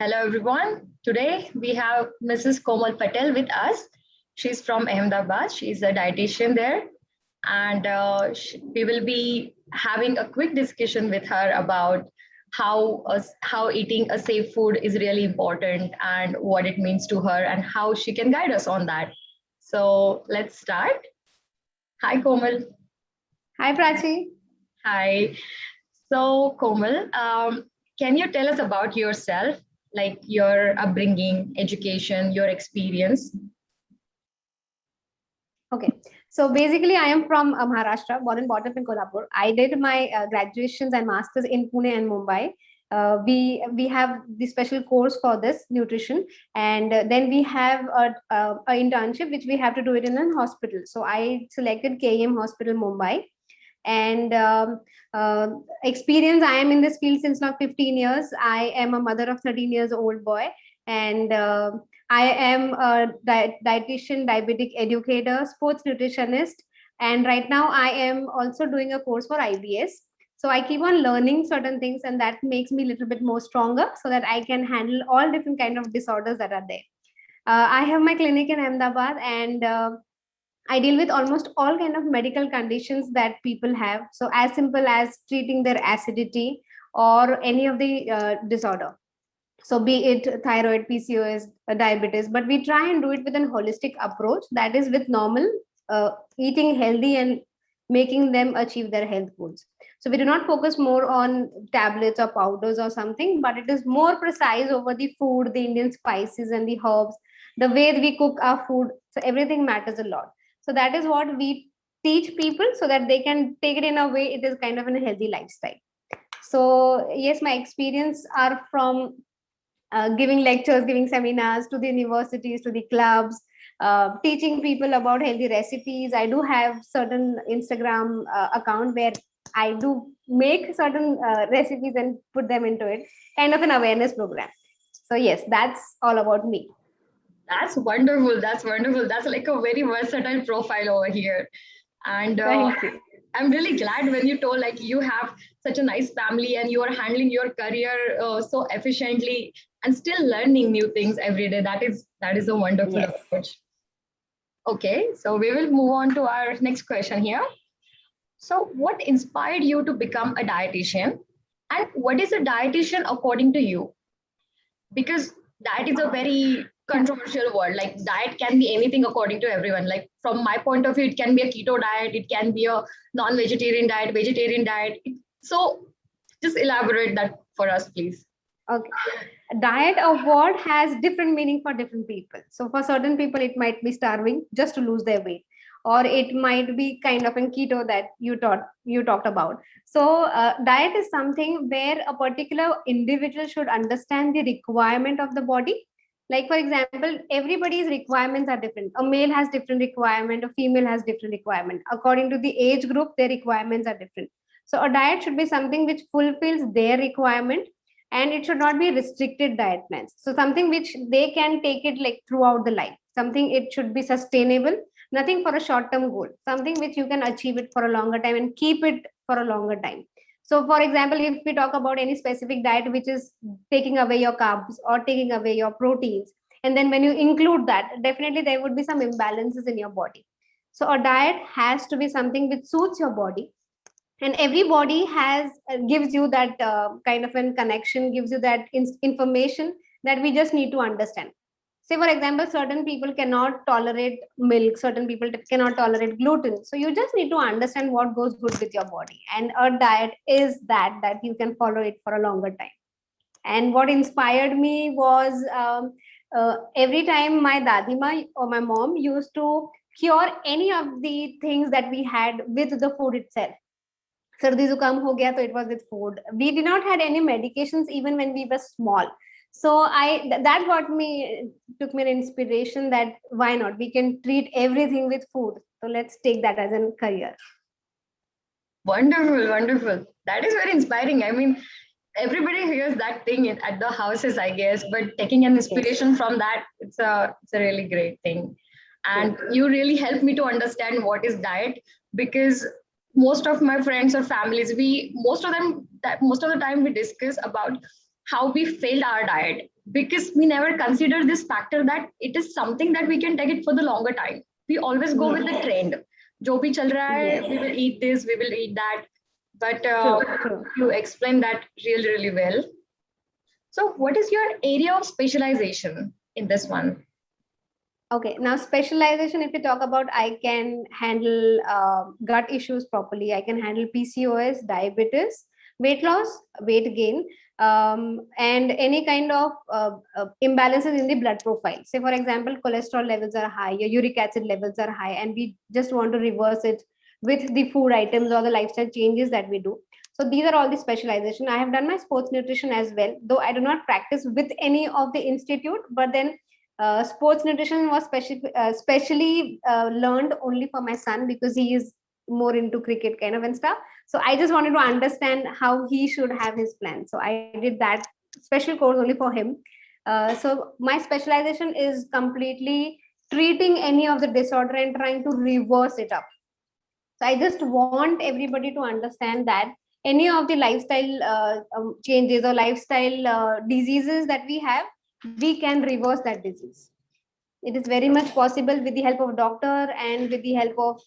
Hello, everyone. Today we have Mrs. Komal Patel with us. She's from Ahmedabad. She's a dietitian there, and we will be having a quick discussion with her about how eating a safe food is really important and what it means to her and how she can guide us on that. So let's start. Hi, Komal. Hi, Prachi. Hi. So, Komal, can you tell us about yourself, like your upbringing, education, your experience? Okay. So basically, I am from Maharashtra, born and brought up in Kolhapur. I did my graduations and masters in Pune and Mumbai. We have the special course for this nutrition, and then we have a internship which we have to do it in a hospital. So I selected KEM Hospital Mumbai, and experience. I am in this field since now 15 years. I am a mother of 13 years old boy, and I am a dietitian, diabetic educator, sports nutritionist, and right now I am also doing a course for IBS. So I keep on learning certain things, and that makes me a little bit more stronger so that I can handle all different kind of disorders that are there. I have my clinic in Ahmedabad, and I deal with almost all kind of medical conditions that people have. So as simple as treating their acidity or any of the disorder. So be it thyroid, PCOS, diabetes, but we try and do it with an holistic approach, that is with normal eating healthy and making them achieve their health goals. So we do not focus more on tablets or powders or something, but it is more precise over the food, the Indian spices and the herbs, the way we cook our food. So everything matters a lot. So that is what we teach people so that they can take it in a way it is kind of in a healthy lifestyle. So yes, my experience are from giving lectures, giving seminars to the universities, to the clubs, teaching people about healthy recipes. I do have certain Instagram account where I do make certain recipes and put them into it, kind of an awareness program. So yes, that's all about me. That's wonderful. That's wonderful. That's like a very versatile profile over here. And Thank you. I'm really glad when you told like you have such a nice family and you are handling your career so efficiently and still learning new things every day. That is a wonderful Yes. approach. Okay, so we will move on to our next question here. So, what inspired you to become a dietitian? And what is a dietitian according to you? Because diet is a very controversial word. Like, diet can be anything according to everyone. Like, from my point of view, it can be a keto diet, it can be a non vegetarian diet, vegetarian diet. So, just elaborate that for us, please. Okay. Diet of what has different meaning for different people. So for certain people, it might be starving just to lose their weight, or it might be kind of a keto that you talked about. So diet is something where a particular individual should understand the requirement of the body. Like for example, everybody's requirements are different. A male has different requirement, a female has different requirement. According to the age group, their requirements are different. So a diet should be something which fulfills their requirement, and it should not be restricted diet plans. So something which they can take it like throughout the life. Something it should be sustainable, nothing for a short term goal, something which you can achieve it for a longer time and keep it for a longer time. So for example, if we talk about any specific diet which is taking away your carbs or taking away your proteins, and then when you include that, definitely there would be some imbalances in your body. So a diet has to be something which suits your body, and everybody has gives you that kind of a connection, gives you that information that we just need to understand. Say for example, certain people cannot tolerate milk, certain people cannot tolerate gluten, so you just need to understand what goes good with your body, and a diet is that you can follow it for a longer time. And what inspired me was every time my dadima or my mom used to cure any of the things that we had with the food itself. सर्दी जुकाम हो गया तो it was with food. We did not had any medications even when we were small. So that got me, took me an inspiration that why not, we can treat everything with food, so let's take that as a career. Wonderful, wonderful. That is very inspiring. I mean, everybody hears that thing at the houses, I guess, but taking an Yes. inspiration from that, it's a really great thing. Yeah. And you really helped me to understand what is diet, because most of my friends or families, we most of them that most of the time we discuss about how we failed our diet. because we never consider this factor that it is something that we can take it for the longer time. We always go with the Yes. trend. Jo bhi chal raha hai, Yes. we will eat this, we will eat that. But True. True. you explained that really, really well. So, what is your area of specialization in this one? Okay, now specialization, if we talk about, I can handle gut issues properly. I can handle PCOS, diabetes, weight loss, weight gain, and any kind of imbalances in the blood profile. Say, for example, cholesterol levels are high, your uric acid levels are high, and we just want to reverse it with the food items or the lifestyle changes that we do. So these are all the specialization. I have done my sports nutrition as well, though I do not practice with any of the institute, but then sports nutrition was specially learned only for my son because he is more into cricket kind of and stuff. So I just wanted to understand how he should have his plan. So I did that special course only for him. So my specialization is completely treating any of the disorder and trying to reverse it up. So I just want everybody to understand that any of the lifestyle changes or lifestyle diseases that we have, we can reverse that disease. It is very much possible with the help of a doctor and with the help of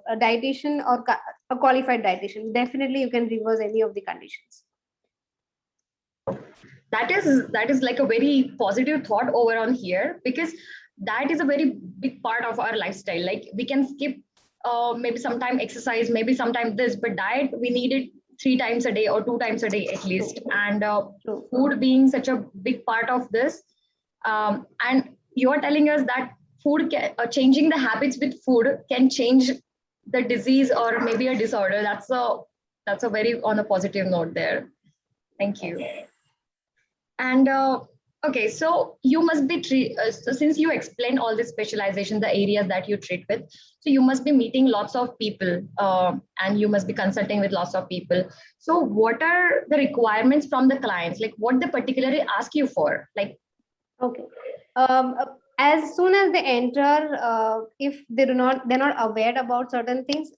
a dietitian or a qualified dietitian. Definitely, you can reverse any of the conditions. That is like a very positive thought over on here, because that is a very big part of our lifestyle. Like we can skip maybe sometime exercise, maybe sometime this, but diet we need it 3 times a day or 2 times a day at least. And True. food being such a big part of this, and you are telling us that changing the habits with food can change the disease or maybe a disorder. That's a very on a positive note there. Thank you. And okay, so you must be so since you explained all the specialization, the areas that you treat with, so you must be meeting lots of people, and you must be consulting with lots of people. So what are the requirements from the clients? Like what they particularly ask you for? Like, Okay. As soon as they enter, if they're not aware about certain things.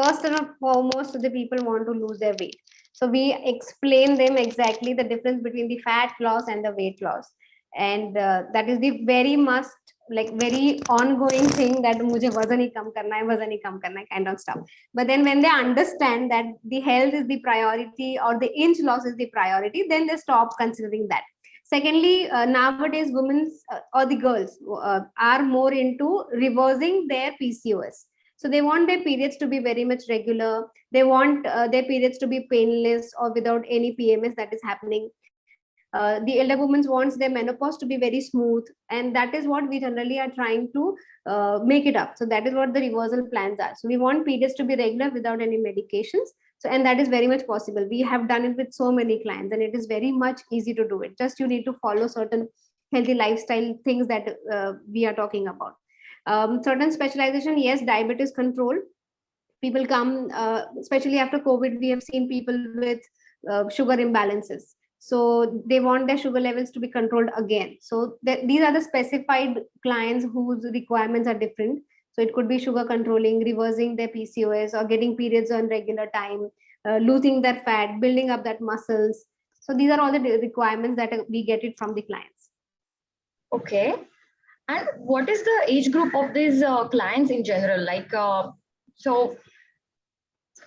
First and foremost, the people want to lose their weight. So we explain them exactly the difference between the fat loss and the weight loss, and that is the very must, like very ongoing thing that मुझे वजन ही कम करना है, वजन ही कम करना है kind of stuff. But then when they understand that the health is the priority or the inch loss is the priority, then they stop considering that. Secondly, nowadays women or the girls are more into reversing their PCOS. So they want their periods to be very much regular. They want their periods to be painless or without any PMS that is happening. The elder women wants their menopause to be very smooth, and that is what we generally are trying to make it up. So that is what the reversal plans are. So we want periods to be regular without any medications. So and that is very much possible. We have done it with so many clients, and it is very much easy to do it. Just you need to follow certain healthy lifestyle things that we are talking about. Certain specialization, yes, diabetes control. People come, especially after COVID, we have seen people with sugar imbalances. So they want their sugar levels to be controlled again. So these are the specified clients whose requirements are different. So it could be sugar controlling, reversing their PCOS, or getting periods on regular time, losing their fat, building up that muscles. So these are all the requirements that we get it from the clients. okay. And what is the age group of these clients in general? Like, so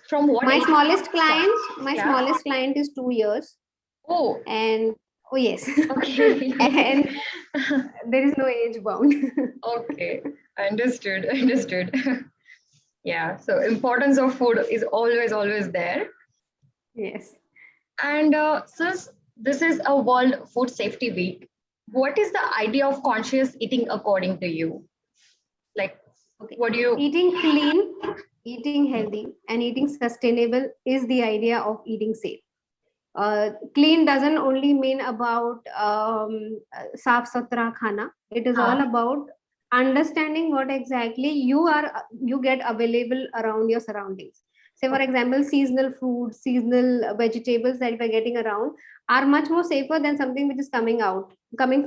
from what My age? smallest client, my Yeah. smallest client is 2 years. Oh, And oh yes. okay. And there is no age bound. Okay, understood, understood. Yeah, so importance of food is always, always there. Yes. And since this is a World Food Safety Week, what is the idea of conscious eating according to you? Like, Okay. what do you? Eating clean, eating healthy, and eating sustainable is the idea of eating safe. Clean doesn't only mean about saaf suthra khana. It is all about understanding what exactly you get available around your surroundings. Say for example, seasonal food, seasonal vegetables that we're getting around are much more safer than something which is coming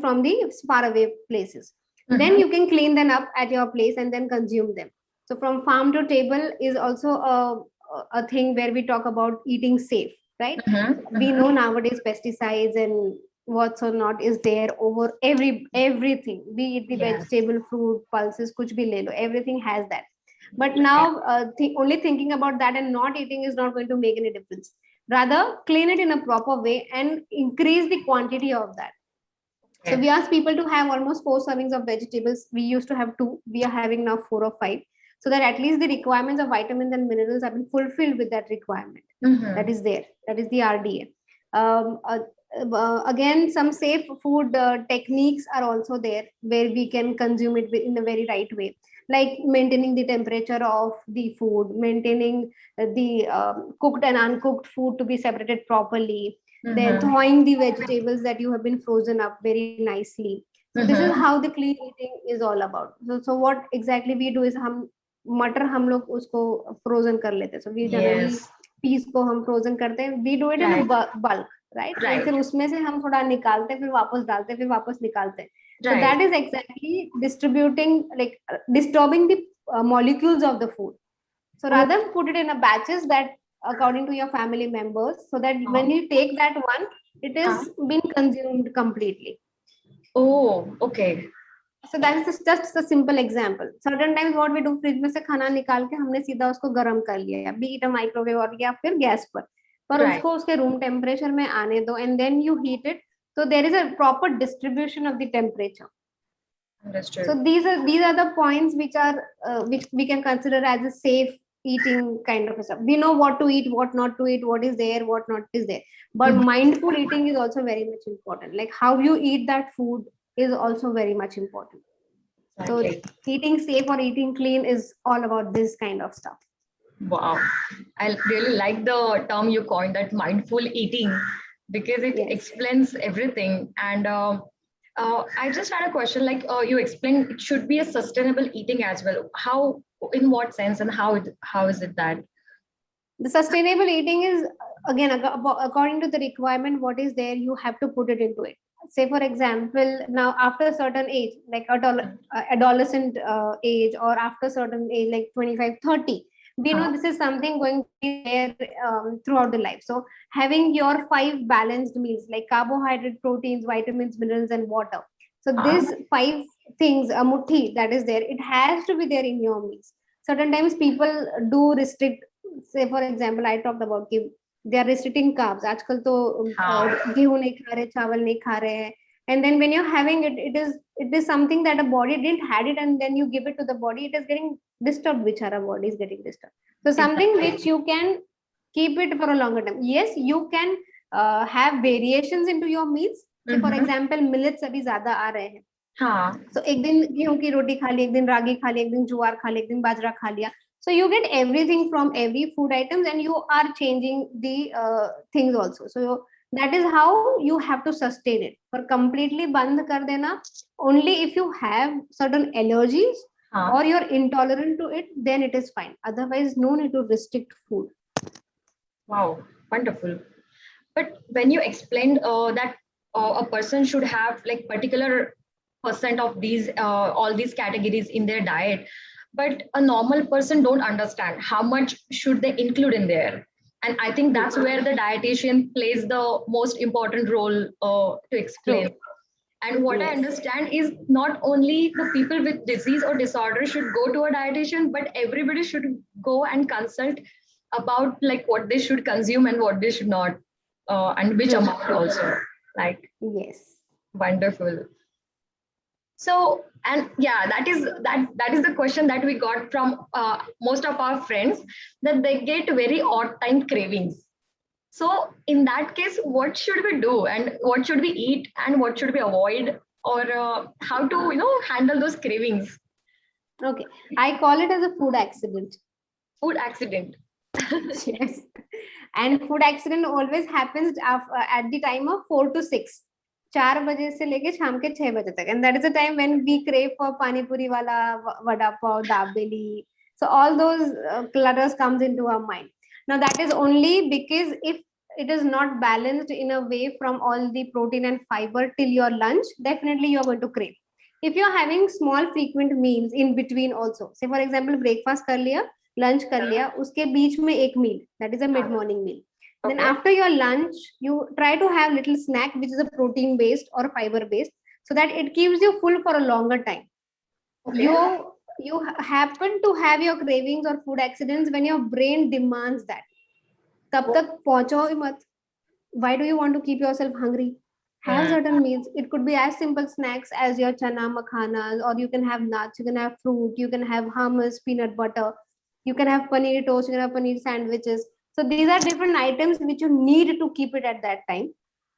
from the far away places. Then you can clean them up at your place and then consume them. So from farm to table is also a thing where we talk about eating safe, right? We know nowadays pesticides and what's or not is there over everything, be it the Yes. vegetable, fruit, pulses, kuch bhi le lo, everything has that. But Yeah. now only thinking about that and not eating is not going to make any difference. Rather, clean it in a proper way and increase the quantity of that. So Okay. we ask people to have almost 4 servings of vegetables. We used to have two. We are having now 4 or 5. So that at least the requirements of vitamins and minerals have been fulfilled with that requirement. That Mm-hmm. is there. That is the RDA. Again, some safe food techniques are also there where we can consume it in a very right way, like maintaining the temperature of the food, maintaining the cooked and uncooked food to be separated properly, then Mm-hmm. thawing the vegetables that you have been frozen up very nicely. So this is Mm-hmm. how the clean eating is all about. So what exactly we do is हम मटर हम लोग उसको frozen कर लेते हैं. So we generally Yes. Piece को हम frozen करते हैं. We do it in a Right. bulk, right? And Right. फिर उसमें से हम थोड़ा निकालते हैं, फिर वापस डालते हैं, फिर वापस निकालते हैं. So Right. that is exactly distributing, like disturbing the molecules of the food. So Oh. rather put it in a batches that according to your family members, so that when Oh. you take that one, it Huh. is been consumed completely. Oh. Okay. So that is just a simple example. Certain times what we do, fridge में से खाना निकाल के हमने सीधा उसको गर्म कर लिया, be it a microwave और या फिर गैस पर Right. उसको उसके रूम टेम्परेचर में आने दो and then you heat it. So there is a proper distribution of the temperature. So Understood. these are the points which we can consider as a safe eating kind of a stuff. We know what to eat, what not to eat, what is there, what not is there. But Mhm. mindful eating is also very much important. Like how you eat that food is also very much important. So Exactly. eating safe or eating clean is all about this kind of stuff. Wow. I really like the term you coined, that mindful eating, because it Yes. explains everything. And I just had a question, like you explained it should be a sustainable eating as well. How, in what sense, and how is it that? The sustainable eating is again according to the requirement, what is there, you have to put it into it. Say for example, now after a certain age, like adolescent age, or after certain age like 25, 30, we know Huh? this is something going to be there throughout the life. So having your 5 balanced meals like carbohydrate, proteins, vitamins, minerals, and water. So Huh? this 5 things, a muthi that is there, it has to be there in your meals. Certain times people do restrict. Say for example, I talked about कि they are restricting carbs. आजकल तो Huh? गेहूं नहीं खा रहे, चावल नहीं खा रहे हैं. And then when you're having it, it is something that a body didn't had it, and then you give it to the body, it is getting disturbed, which our body is getting disturbed. So something which Exactly. you can keep it for a longer time. Yes, you can have variations into your meals. Say for Mm-hmm. example, millets अभी ज्यादा आ रहे हैं. Huh? So एक दिन गेहूं की रोटी खा ली, एक दिन रागी खा ली, एक दिन ज्वार खा ली, एक दिन बाजरा खा लिया. So you get everything from every food items, and you are changing the things also. So that is how you have to sustain it. For completely बंद कर देना, only if you have certain allergies Huh? or you're intolerant to it, then it is fine. Otherwise, no need to restrict food. Wow. Wonderful. But when you explained that a person should have like particular percent of these all these categories in their diet, but a normal person don't understand how much should they include in there. And I think that's Yes, where the dietitian plays the most important role to explain. true. And what I Yes. understand is not only the people with disease or disorder should go to a dietitian, but everybody should go and consult about like what they should consume and what they should not, and which True. amount also. Like Yes. wonderful. So, and yeah, that is the question that we got from most of our friends, that they get very odd time cravings. So in that case, what should we do, and what should we eat, and what should we avoid, or how to handle those cravings? Okay. I call it as a food accident. Food accident. Yes. And food accident always happens at the time of 4 to 6. 4 बजे से लेके शाम के 6 बजे तक, and that is the time when we crave for pani puri wala, vada pav, dabeli. So all those clutters comes into our mind. Now that is only because if it is not balanced in a way from all the protein and fiber till your lunch, definitely you are going to crave. If you are having small frequent meals in between also, say for example breakfast कर लिया, lunch कर लिया, उसके बीच में एक meal, that is a mid morning meal, Then Okay. after your lunch, you try to have little snack which is a protein based or fiber based, so that it keeps you full for a longer time. Okay. You happen to have your cravings or food accidents when your brain demands that. तब तक पहुंचो ही मत. Why do you want to keep yourself hungry? Have Hmm. certain meals. It could be as simple snacks as your chana makhanas, or you can have nuts, you can have fruit, you can have hummus, peanut butter, you can have paneer toast, you can have paneer sandwiches. So these are different items which you need to keep it at that time.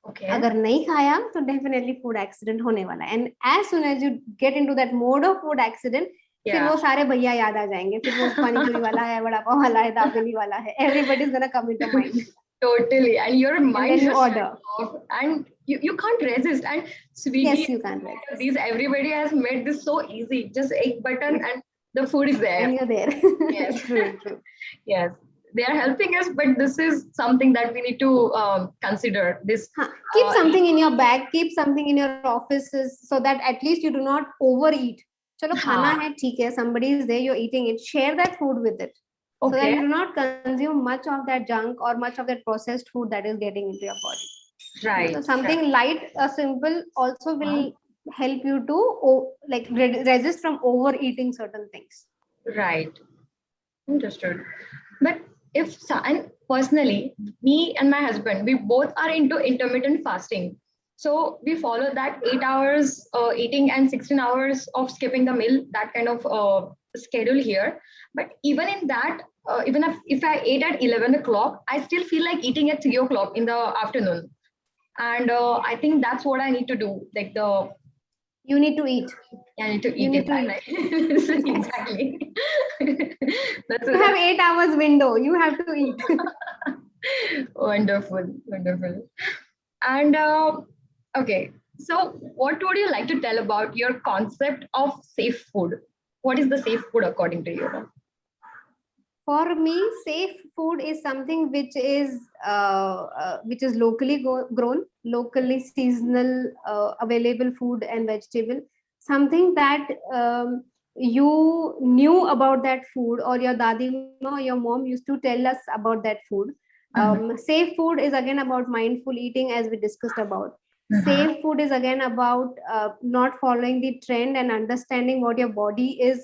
Okay. अगर नहीं खाया तो definitely food accident होने वाला है. And as soon as you get into that mode of food accident, फिर Yeah. वो सारे भैया याद आ जाएंगे. फिर वो पानी पूरी वाला है, वड़ा पाव वाला है, दाबेली वाला है. Everybody is gonna come into mind. Totally. And your And mind then you just order. shuts off and you can't resist. And Swiggy, Yes, you can resist. these everybody has made this so easy. Just a button and the food is there. And you're there. Yes. True, true. Yes. They are helping us, but this is something that we need to consider. This Huh. Keep uh, something in your bag, keep something in your offices so that at least you do not overeat. चलो खाना हाँ, है ठीक है, somebody is there, you're eating it, share that food with it so that okay, you do not consume much of that junk or much of that processed food that is getting into your body. right, So right. something light, simple also Huh? will help you to like resist from overeating certain things. Right. Understood. But and personally, me and my husband, we both are into intermittent fasting. So we follow that 8 hours eating and 16 hours of skipping the meal, that kind of schedule here. But even in that, even if I ate at 11 o'clock, I still feel like eating at 3 o'clock in the afternoon. And I think that's what I need to do. Like You need to eat. I need to You eat need it to that eat. night. Yes. Exactly. You have 8 hours window. You have to eat. Wonderful, wonderful. And okay, so what would you like to tell about your concept of safe food? What is the safe food according to you? For me, safe food is something which is locally grown, locally seasonal, available food and vegetable. Something that you knew about that food, or your dadi or your mom used to tell us about that food. Mhm, Safe food is again about mindful eating, as we discussed about. mhm. Safe food is again about not following the trend and understanding what your body is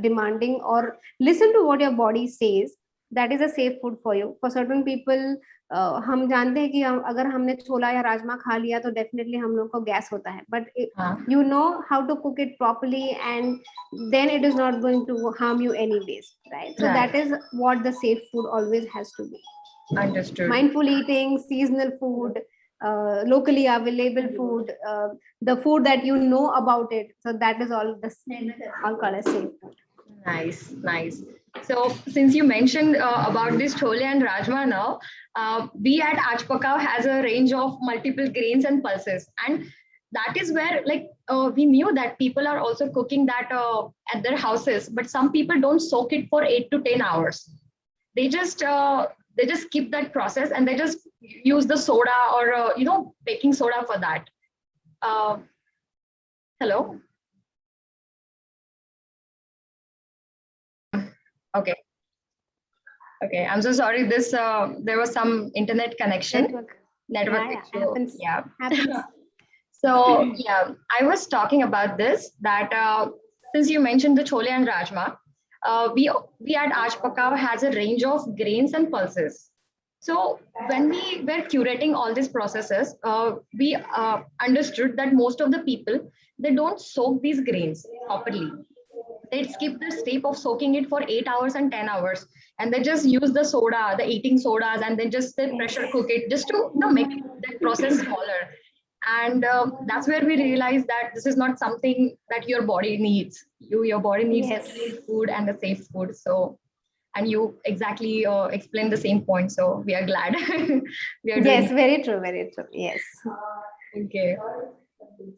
demanding, or listen to what your body says. That is a safe food for you. For certain people, हम जानते हैं कि अगर हमने छोला या राजमा खा लिया तो डेफिनेटली हम लोग को गैस होता है, but Huh? you know how to cook it properly, and then it is not going to harm you anyways, right? So Right, that is what the safe food always has to be. understood. Mindful eating, seasonal food, locally available food, the food that you know about it. So that is all the all called as safe food. Nice, nice. So since you mentioned about this chole and rajma now, we at Ajpakao has a range of multiple grains and pulses, and that is where like we knew that people are also cooking that at their houses, but some people don't soak it for 8 to 10 hours. They just skip that process and they just use the soda or baking soda for that. Uh, Hello. Okay. Okay, I'm so sorry. This there was some internet connection, Network. network Yeah, yeah, issue. happens. Yeah. Happens. So yeah, I was talking about this that since you mentioned the chole and rajma, we at Aj Pakao has a range of grains and pulses. So when we were curating all these processes, we understood that most of the people they don't soak these grains properly. They skip the step of soaking it for 8 hours and 10 hours, and they just use the soda, the eating sodas, and then just they Yes. pressure cook it just to make that process smaller. And that's where we realize that this is not something that your body needs. Your body needs Yes. clean food and a safe food. So, and you exactly explained the same point. So we are glad we are doing Yes, very true, very true. Yes. okay.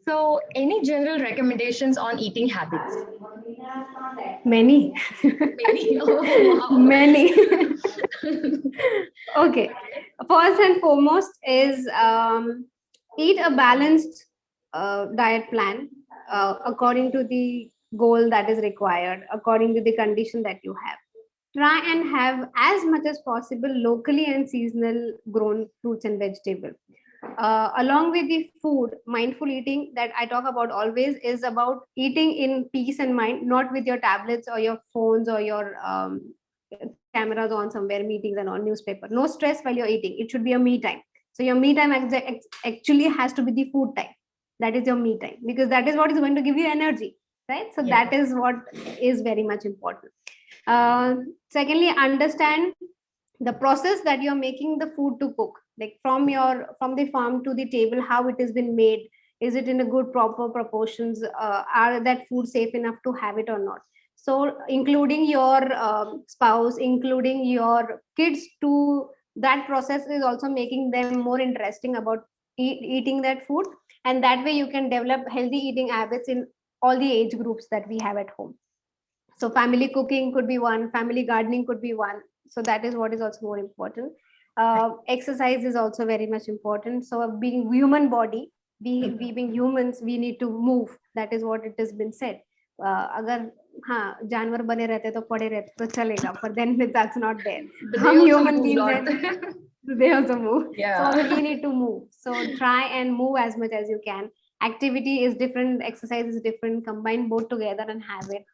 So, any general recommendations on eating habits? Many. Many. Oh, wow. Many. Okay. First and foremost is eat a balanced diet plan according to the goal that is required, according to the condition that you have. try and have as much as possible locally and seasonal grown fruits and vegetables. Along with the food, mindful eating that I talk about always is about eating in peace and mind, not with your tablets or your phones or your cameras on somewhere, meetings and on newspaper. No stress while you're eating. It should be a me time. So your me time actually has to be the food time. That is your me time, because that is what is going to give you energy, right? So Yeah. that is what is very much important. Secondly, understand the process that you're making the food to cook, like from the farm to the table, how it has been made. Is it in a good proper proportions? Are that food safe enough to have it or not? So including your spouse, including your kids to that process is also making them more interesting about eating that food. And that way you can develop healthy eating habits in all the age groups that we have at home. So family cooking could be one, family gardening could be one. So that is what is also more important. Exercise is also very much important. So being human body, we being humans, we need to move. That is what it has been said. अगर हाँ जानवर बने रहते तो पड़े रहते तो चलेगा, but then that's not there. But they हम also human move a beings lot. हैं, they also move. So Yeah. also we need to move. So try and move as much as you can. Activity is different, exercise is different. Combine both together and have it.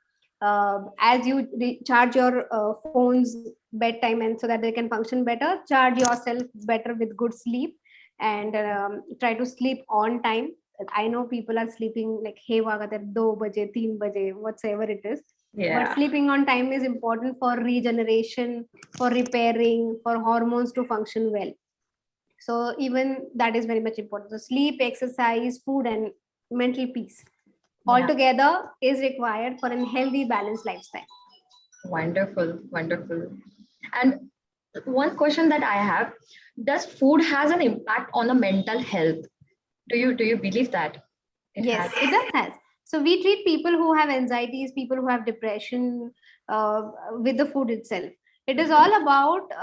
As you recharge your phones bedtime, and so that they can function better, charge yourself better with good sleep, and try to sleep on time. I know people are sleeping like hey waga 2 baje 3 baje whatsoever it is, but Yeah. sleeping on time is important for regeneration, for repairing, for hormones to function well. So even that is very much important. So sleep, exercise, food, and mental peace Yeah. altogether is required for a healthy balanced lifestyle. Wonderful. Wonderful. And one question that I have, does food has an impact on the mental health? Do you believe that it has? Yes, it does has. So we treat people who have anxieties, people who have depression, with the food itself. It is all about.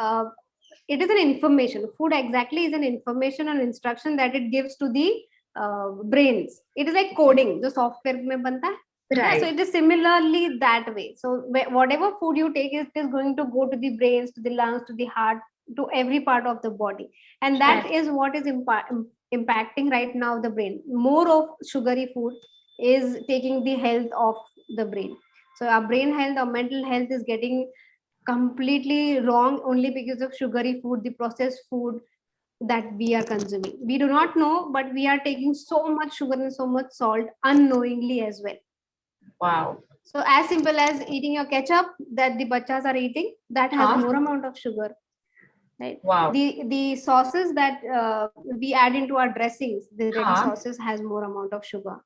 It is an information. Food exactly is an information and instruction that it gives to the brains. It is like coding. जो software में बनता है. Yeah, so Right. it is similarly that way. So whatever food you take, it is going to go to the brains, to the lungs, to the heart, to every part of the body, and that And is what is impacting right now the brain. More of sugary food is taking the health of the brain. So our brain health, our mental health is getting completely wrong only because of sugary food, the processed food that we are consuming. We do not know, but we are taking so much sugar and so much salt unknowingly as well. wow. So as simple as eating your ketchup that the bachas are eating, that has Huh? more amount of sugar, right? Wow. The sauces that we add into our dressings, the ready Huh? sauces has more amount of sugar.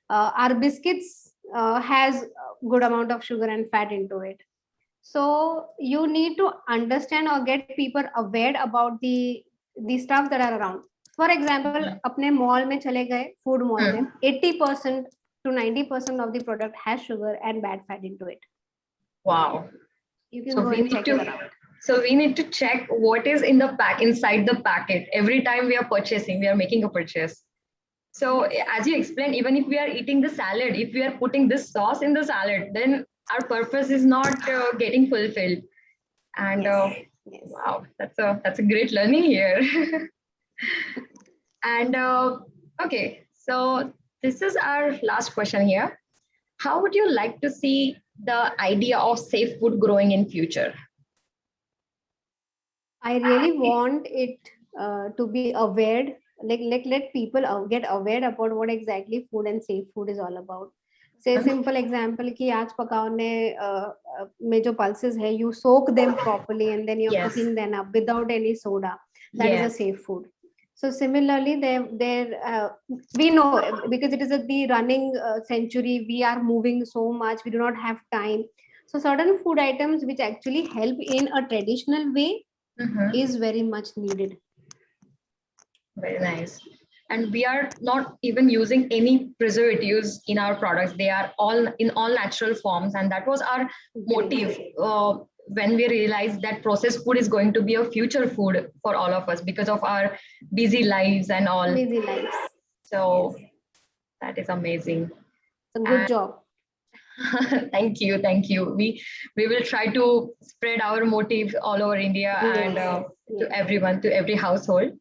Our biscuits has a good amount of sugar and fat into it. So you need to understand or get people aware about the stuff that are around. For example, अपने mall में चले गए, food mall में, 80% to 90% of the product has sugar and bad fat into it. Wow. You can So go we and need check to it around. so we need to check what is in the pack inside the packet every time we are purchasing, we are making a purchase. So as you explained, even if we are eating the salad, if we are putting this sauce in the salad, then our purpose is not getting fulfilled. And Yes. Yes. wow, that's a great learning here. And okay, so this is our last question here. How would you like to see the idea of safe food growing in future? I really want it to be aware, like let people get aware about what exactly food and safe food is all about. Say simple example कि आज पकाने में जो pulses है, you soak them properly and then you're Yes. cooking them up without any soda. That is a Yes. safe food. So similarly, we know because it is at the running century, we are moving so much, we do not have time. So certain food items which actually help in a traditional way Mhm. is very much needed. Very nice. And we are not even using any preservatives in our products. They are all in all natural forms. And that was our motive when we realized that processed food is going to be a future food for all of us because of our busy lives and all. Busy lives. So Yes. that is amazing. So good job. Thank you, thank you. We will try to spread our motive all over India and Yes. to Yes. everyone, to every household.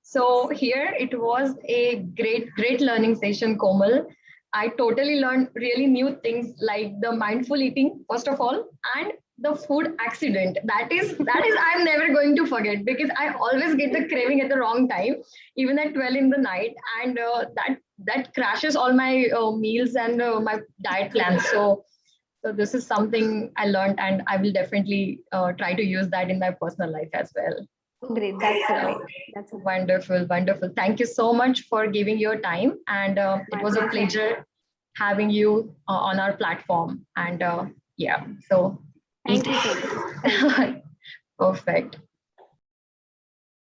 So here it was a great learning session, Komal. I totally learned really new things like the mindful eating, first of all, and the food accident. That is I'm never going to forget because I always get the craving at the wrong time, even at 12 in the night, and that crashes all my meals and my diet plans. So this is something I learned, and I will definitely try to use that in my personal life as well. Great. That's a great. That's a Wonderful, wonderful. Thank you so much for giving your time. And it my was a pleasure. pleasure having you on our platform. And yeah, so Thank you so much. Thank you. perfect.